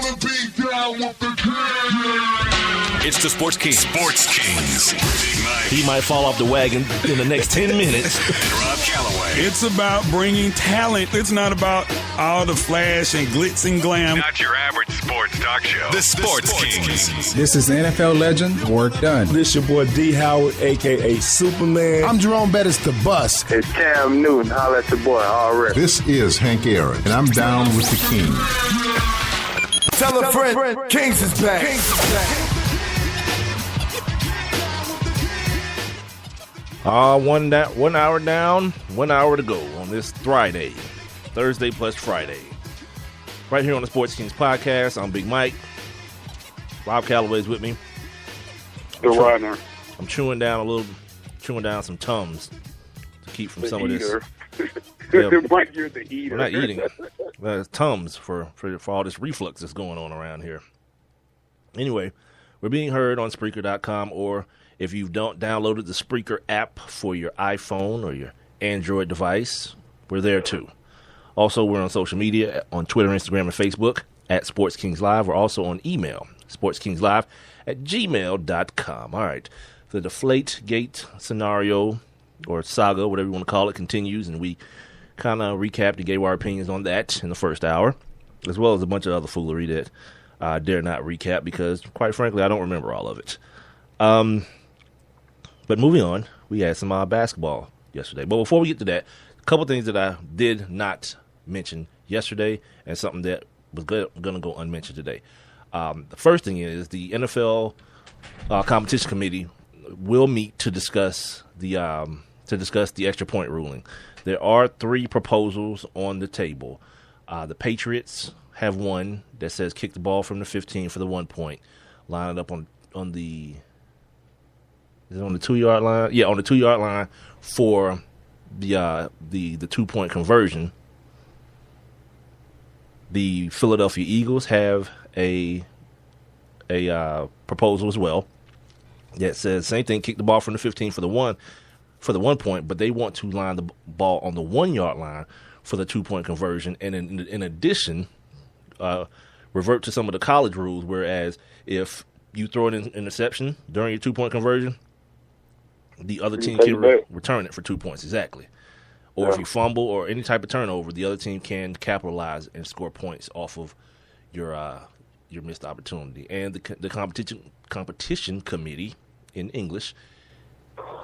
wanna be down with the king. It's the Sports Kings. Sports Kings. Big Mike. He might fall off the wagon in the next 10 minutes. And Rob Calloway. It's about bringing talent. It's not about all the flash and glitz and glam. Not your average sports talk show. The Sports Kings. This is NFL legend, Work Done. This your boy D. Howard, a.k.a. Superman. I'm Jerome Bettis, the bus. It's Cam Newton. Holla at your boy, already. This is Hank Aaron, and I'm down with the king. Tell a friend, Kings is back. One hour down, 1 hour to go on this Friday. Thursday plus Friday. Right here on the Sports Kings podcast, I'm Big Mike. Rob Calloway's with me. The runner. I'm chewing down some Tums to keep from some of this. Yeah. Mike, you're the eater. We're not eating. Tums for all this reflux that's going on around here. Anyway, we're being heard on Spreaker.com, or if you don't downloaded the Spreaker app for your iPhone or your Android device, we're there too. Also, we're on social media on Twitter, Instagram, and Facebook at Sports Kings Live. We're also on email, sportskingslive@gmail.com. All right, the Deflategate scenario or saga, whatever you want to call it, continues, and we kind of recapped and gave our opinions on that in the first hour, as well as a bunch of other foolery that I dare not recap because, quite frankly, I don't remember all of it. But moving on, we had some basketball yesterday. But before we get to that, a couple things that I did not mention yesterday and something that was going to go unmentioned today. The first thing is the NFL competition committee will meet to discuss the extra point ruling. There are 3 proposals on the table. The Patriots have one that says kick the ball from the 15 for the 1 point, line it up on the 2-yard line. Yeah, on the 2-yard line for the 2-point conversion. The Philadelphia Eagles have a proposal as well that says same thing, kick the ball from the 15 for the 1 point, but they want to line the ball on the 1-yard line for the 2-point conversion, and in addition, revert to some of the college rules. Whereas if you throw an interception during your 2-point conversion, the other team can return it for 2 points exactly. Or if you fumble or any type of turnover, the other team can capitalize and score points off of your missed opportunity. And the competition committee in English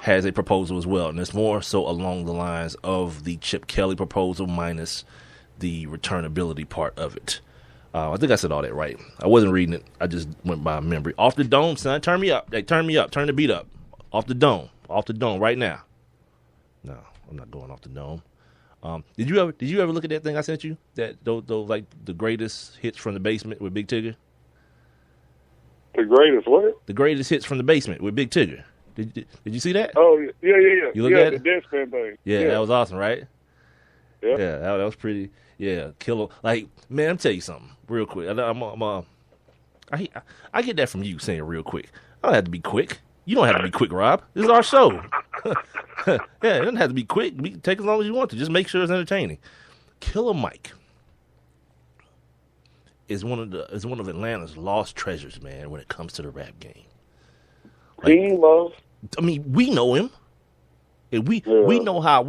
has a proposal as well, and it's more so along the lines of the Chip Kelly proposal minus the returnability part of it. I think I said all that right. I wasn't reading it. I just went by memory. Off the dome, son. Turn me up. Hey, turn me up. Turn the beat up. Off the dome. Off the dome right now. No, I'm not going off the dome. Did you ever look at that thing I sent you? That those like the greatest hits from the basement with Big Tigger? The greatest what? The greatest hits from the basement with Big Tigger. Did you see that? Oh, yeah. You look at the it? Deadspin thing. Yeah, that was awesome, right? Yeah. Yeah, that was pretty. Yeah, killer. Like, man, I'm tell you something real quick. I get that from you saying real quick. I don't have to be quick. You don't have to be quick, Rob. This is our show. Yeah, it doesn't have to be quick. We can take as long as you want to. Just make sure it's entertaining. Killer Mike is one of Atlanta's lost treasures, man, when it comes to the rap game. He loves. I mean, we know him. And we know how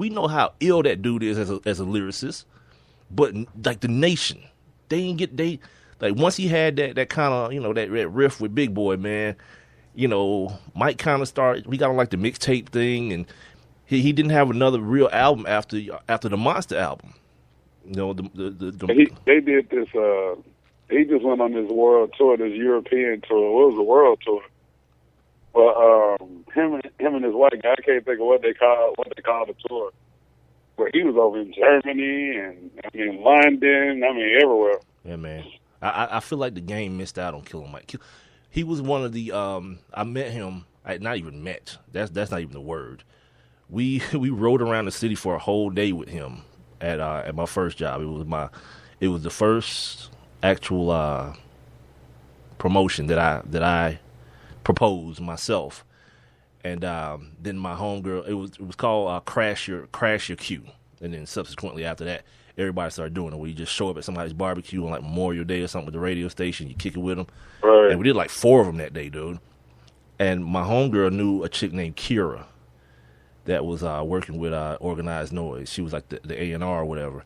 ill that dude is as a lyricist. But like the nation, once he had that kind of, that riff with Big Boy, man, Mike kind of started, we got on like the mixtape thing, and he didn't have another real album after the Monster album. They did this, he just went on this world tour, this European tour. What was the world tour? Well, him and his white guy, I can't think of what they call the tour. But he was over in Germany and London, everywhere. Yeah, man. I feel like the game missed out on Killer Mike. He was one of the I met him. Not even met. That's not even the word. We rode around the city for a whole day with him at my first job. It was the first actual promotion that I proposed myself, and then my homegirl. It was called Crash Your Queue, and then subsequently after that, everybody started doing it, where you just show up at somebody's barbecue on like Memorial Day or something with the radio station, you kick it with them. Right. And we did like 4 of them that day, dude. And my homegirl knew a chick named Kira that was working with Organized Noise. She was like the A&R or whatever.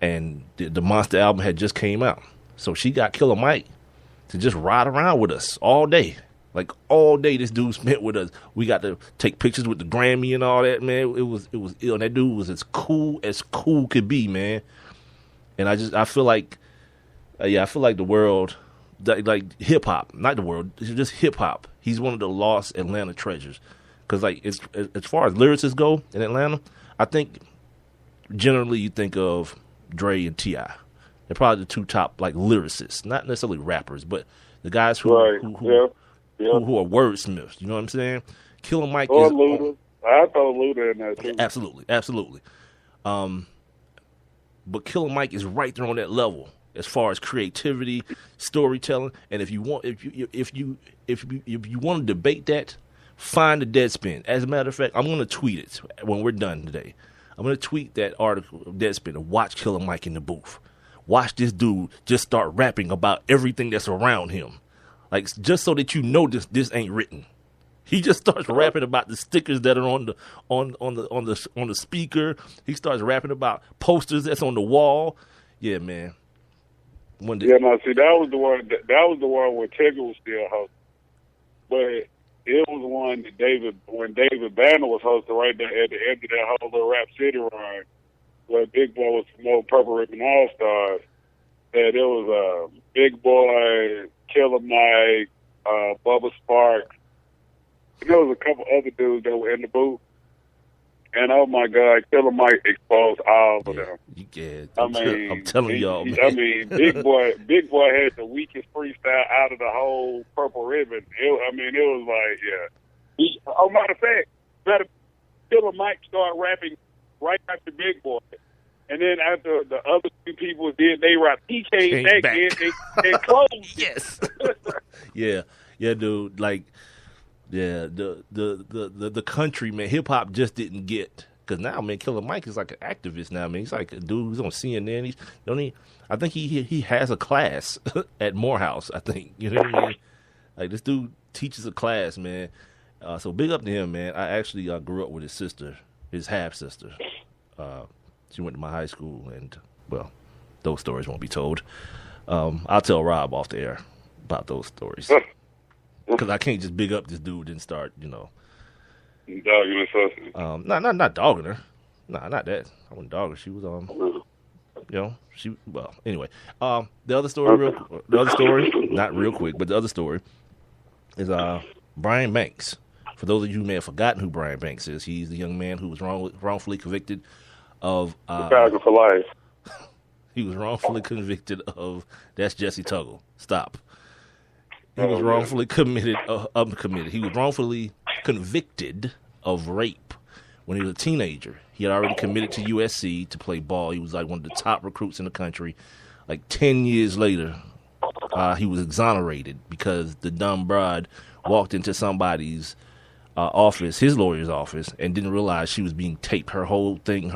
And the Monster album had just came out. So she got Killer Mike to just ride around with us all day. Like all day this dude spent with us. We got to take pictures with the Grammy and all that, man. It was ill. And that dude was as cool could be, man. And I feel like the world, like hip hop, not the world, it's just hip hop. He's one of the lost Atlanta treasures. Because like as far as lyricists go in Atlanta, I think generally you think of Dre and T.I. They're probably the 2 top like lyricists, not necessarily rappers, but the guys who are wordsmiths. You know what I'm saying? Killer Mike or is Luda. I throw Luda in that too. Absolutely. But Killer Mike is right there on that level as far as creativity, storytelling, and if you want to debate that, find the Deadspin. As a matter of fact, I'm going to tweet it when we're done today. I'm going to tweet that article of Deadspin and watch Killer Mike in the booth. Watch this dude just start rapping about everything that's around him. Like, just so that you know this ain't written. He just starts rapping about the stickers that are on the speaker. He starts rapping about posters that's on the wall. Yeah, man. See, that was the one. That was the one where Tigger was still hosting, but it was one that when David Banner was hosting right there at the end of that whole little Rap City run, where Big Boy was promoting Purple Ribbon All Stars. That it was Big Boy, Killer Mike, Bubba Sparks. And there was a couple other dudes that were in the booth. And oh my God, Killer Mike exposed all of them. I'm telling y'all, man. I mean, Big Boy had the weakest freestyle out of the whole Purple Ribbon. It was like, yeah. Matter of fact, Killer Mike started rapping right after Big Boy. And then after the other 2 people did they rap, he came back. And closed. Yes. yeah, dude. Like, yeah, the country, man, hip hop just didn't get, because now, man, Killer Mike is like an activist now, man. He's like a dude who's on CNN. I think he has a class at Morehouse. I think, you know what I mean? Like, this dude teaches a class, man. So big up to him, man. I actually grew up with his sister, his half sister. She went to my high school, and, well, those stories won't be told. I'll tell Rob off the air about those stories. Because I can't just big up this dude and start, dogging her sister. Not dogging her. Nah, not that. I wasn't dogging her. She was, anyway. The other story, not real quick, but the other story is Brian Banks. For those of you who may have forgotten who Brian Banks is, he's the young man who was wrongfully convicted of Chicago for life. He was wrongfully convicted of, that's Jesse Tuggle. Stop. He was wrongfully He was wrongfully convicted of rape when he was a teenager. He had already committed to USC to play ball. He was like one of the top recruits in the country. Like 10 years later, he was exonerated because the dumb broad walked into somebody's office, his lawyer's office, and didn't realize she was being taped. Her whole thing,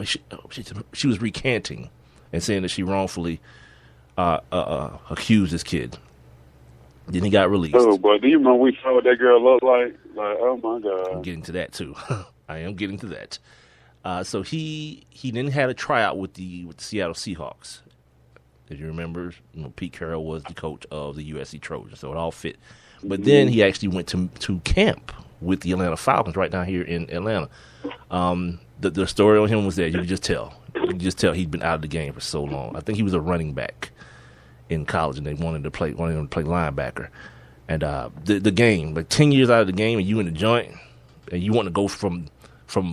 she was recanting and saying that she wrongfully accused this kid. Then he got released. Oh, boy, do you remember we saw what that girl looked like? Like, oh my God. I'm getting to that too. I am getting to that. So he then had a tryout with the Seattle Seahawks. If you remember, Pete Carroll was the coach of the USC Trojans, so it all fit. But then he actually went to camp with the Atlanta Falcons right down here in Atlanta. The story on him was that you could just tell he'd been out of the game for so long. I think he was a running back in college, and they wanted him to play linebacker. And the game, like 10 years out of the game, and you in the joint, and you want to go from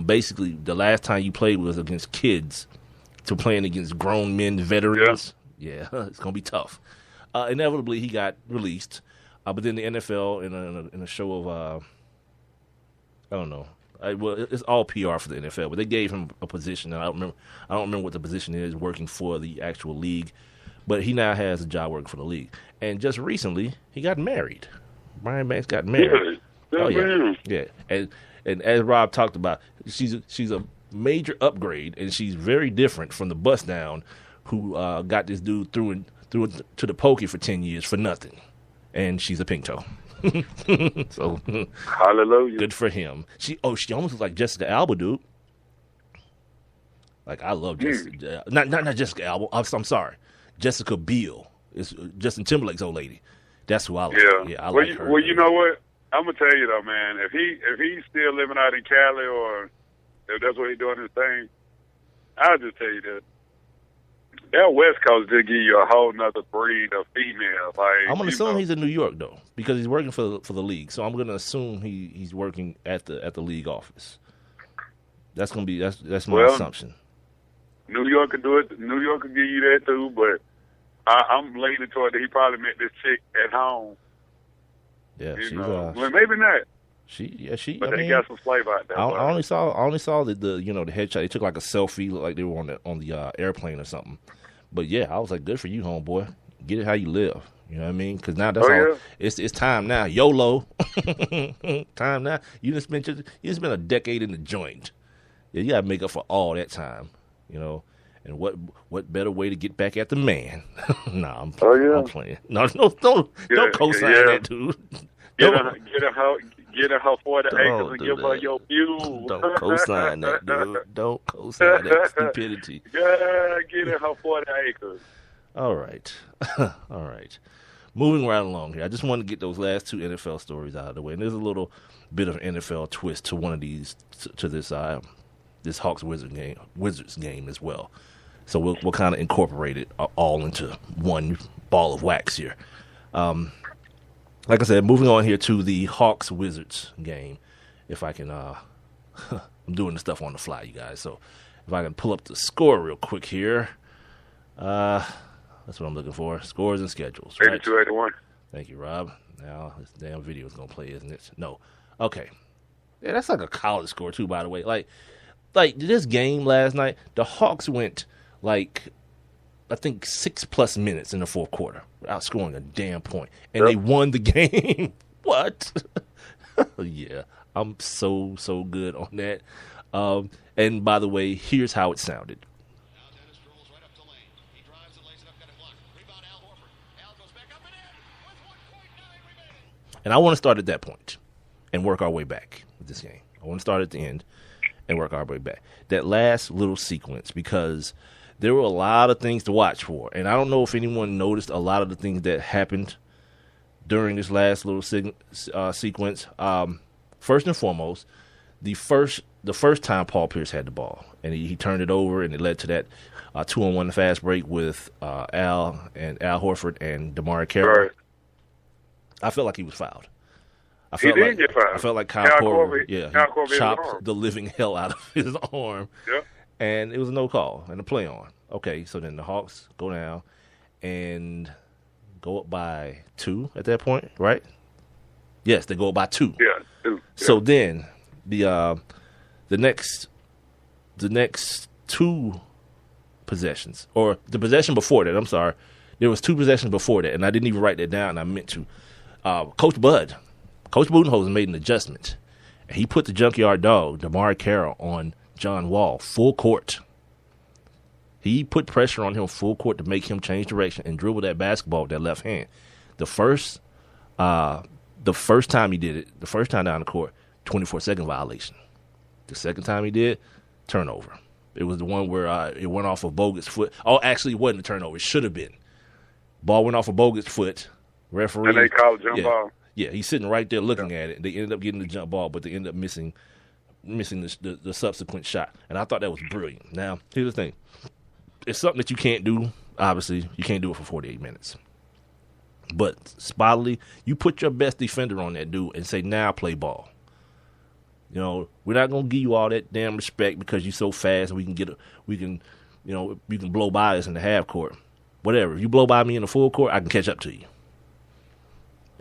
basically the last time you played was against kids to playing against grown men, veterans. Yeah, it's gonna be tough. Inevitably, he got released, but then the NFL in a show of I don't know. It's all PR for the NFL, but they gave him a position. And I don't remember what the position is, working for the actual league. But he now has a job working for the league. And just recently, he got married. Brian Banks got married. Yeah. Oh yeah, yeah. And as Rob talked about, she's a major upgrade, and she's very different from the bust down who got this dude through to the pokey for 10 years for nothing. And she's a pink toe. So hallelujah. Good for him. She almost looks like Jessica Alba, dude. Like, I love Jessica. Not Jessica Alba. I'm sorry. Jessica Biel is Justin Timberlake's old lady. That's who I like. I like her. Well, you know what? I'm gonna tell you though, man. If he's still living out in Cali, or if that's what he's doing his thing, I'll just tell you that West Coast did give you a whole nother breed of female. Like, I'm gonna assume he's in New York though, because he's working for the league. So I'm gonna assume he's working at the league office. That's my assumption. New York could do it. New York could give you that too, but I'm leaning toward that he probably met this chick at home. Yeah, she's well, maybe not. But they got some flavor out there. I only saw the headshot. They took like a selfie, looked like they were on the airplane or something. But yeah, I was like, good for you, homeboy. Get it how you live. You know what I mean? Because now that's all. It's time now. YOLO. Time now. You just spent a decade in the joint. Yeah, you gotta make up for all that time. You know. And what better way to get back at the man? Nah, I'm playing. No, don't co-sign that, dude. Get her 40 acres and give her your view. Don't co-sign that, dude. Don't co-sign that stupidity. Yeah, get her 40 acres. All right. All right. Moving right along here. I just want to get those last two NFL stories out of the way. And there's a little bit of an NFL twist to one of these, to this Hawks Wizards game as well. So we'll kind of incorporate it all into one ball of wax here. Like I said, moving on here to the Hawks Wizards game. If I can, I'm doing the stuff on the fly, you guys. So if I can pull up the score real quick here. That's what I'm looking for. Scores and schedules. 82-81. Thank you, Rob. Now this damn video is gonna play, isn't it? No. Okay. Yeah, that's like a college score too, by the way. Like this game last night, the Hawks went I think 6+ minutes in the fourth quarter without scoring a damn point, and they won the game. What? Yeah, I'm so good on that. And by the way, here's how it sounded. And I want to start at that point and work our way back with this game. I want to start at the end and work our way back. That last little sequence, because there were a lot of things to watch for. And I don't know if anyone noticed a lot of the things that happened during this last little sequence. First and foremost, the first time Paul Pierce had the ball, and he turned it over, and it led to that 2-on-1 fast break with Al Horford and DeMar Carroll. Right. I felt like he was fouled. He did get fouled. I felt like Kyle Korver chopped the living hell out of his arm. Yep. And it was a no call and a play on. Okay, so then the Hawks go down and go up by 2 at that point, right? Yes, they go up by 2. Yeah, 2. Yeah. So then the next 2 possessions, or the possession before that, I'm sorry, there was 2 possessions before that, and I didn't even write that down, and I meant to. Coach Budenholzer made an adjustment. And he put the junkyard dog, DeMar Carroll, on John Wall full court. He put pressure on him full court to make him change direction and dribble that basketball with that left hand. The first time he did it, the first time down the court, 24-second violation. The second time he did, turnover. It was the one where it went off of Bogut's foot. Oh, actually, it wasn't a turnover. It should have been. Ball went off of Bogut's foot. Referee. And they called a jump ball. Yeah, he's sitting right there looking at it. They ended up getting the jump ball, but they ended up missing the subsequent shot. And I thought that was brilliant. Now, here's the thing. It's something that you can't do. Obviously, you can't do it for 48 minutes. But spottily, you put your best defender on that dude and say, now play ball. You know, we're not going to give you all that damn respect because you're so fast and you can blow by us in the half court. Whatever. If you blow by me in the full court, I can catch up to you.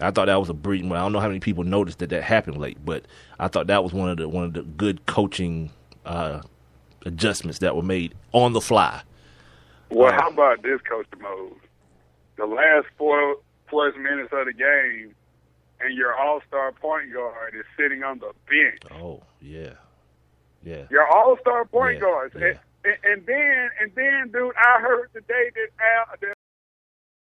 I thought that was a brilliant one. I don't know how many people noticed that happened late, but I thought that was one of the good coaching adjustments that were made on the fly. Well, how about this, Coach Mode? The last 4+ minutes of the game, and your all-star point guard is sitting on the bench. Oh, yeah. Yeah. Your all-star point Yeah, guards. yeah. And then, dude, I heard today that